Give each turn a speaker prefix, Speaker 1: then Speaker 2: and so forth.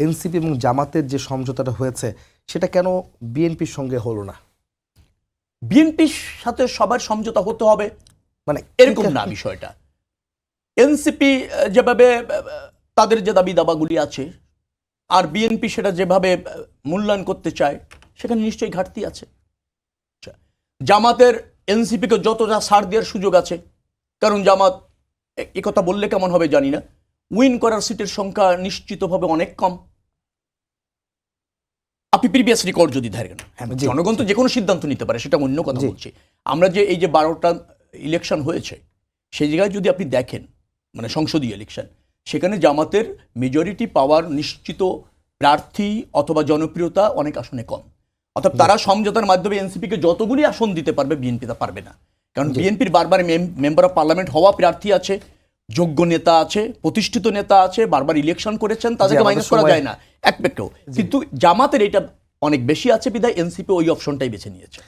Speaker 1: NCP এবং জামাতের যে সমঝোতাটা হয়েছে সেটা কেন বিএনপির সঙ্গে হলো না?
Speaker 2: বিএনপির সাথে সবার সমঝোতা হতে হবে
Speaker 1: মানে
Speaker 2: এরকম না বিষয়টা। এনসিপি যেভাবে তাদের যে দাবি দাবাগুলি আছে আর বিএনপি সেটা যেভাবে মূল্যায়ন করতে চায় সেখানে নিশ্চয়ই ঘাটতি আছে। জামাতের এনসিপিকে যতটা ছাড় দেওয়ার সুযোগ আছে, কারণ জামাত কথা বললে কেমন হবে জানি না, উইন করার সিটের সংখ্যা নিশ্চিতভাবে অনেক কম। আপনি প্রিভিয়াস রেকর্ড যদি ধরেন, হ্যাঁ জনগণ তো যে কোনো সিদ্ধান্ত নিতে পারে, সেটা অন্য কথা বলছি। আমরা যে এই যে 12টা ইলেকশন হয়েছে সেই জায়গায় যদি আপনি দেখেন, মানে সংসদীয় ইলেকশন, সেখানে জামাতের মেজরিটি পাওয়ার নিশ্চিত প্রার্থী অথবা জনপ্রিয়তা অনেক আসনে কম। অর্থাৎ তারা সমঝোতার মাধ্যমে এনসিপিকে যতগুলি আসন দিতে পারবে বিএনপি তা পারবে না, কারণ বিএনপির বারবার মেম্বার অফ পার্লামেন্ট হওয়া প্রার্থী আছে, যোগ্য নেতা আছে, প্রতিষ্ঠিত নেতা আছে, বারবার ইলেকশন করেছেন, তাদেরকে মাইনাস করা যায় না এক পেকেও। কিন্তু জামাতের এটা অনেক বেশি আছে বিধায় এনসিপি ওই অপশনটাই বেছে নিয়েছে।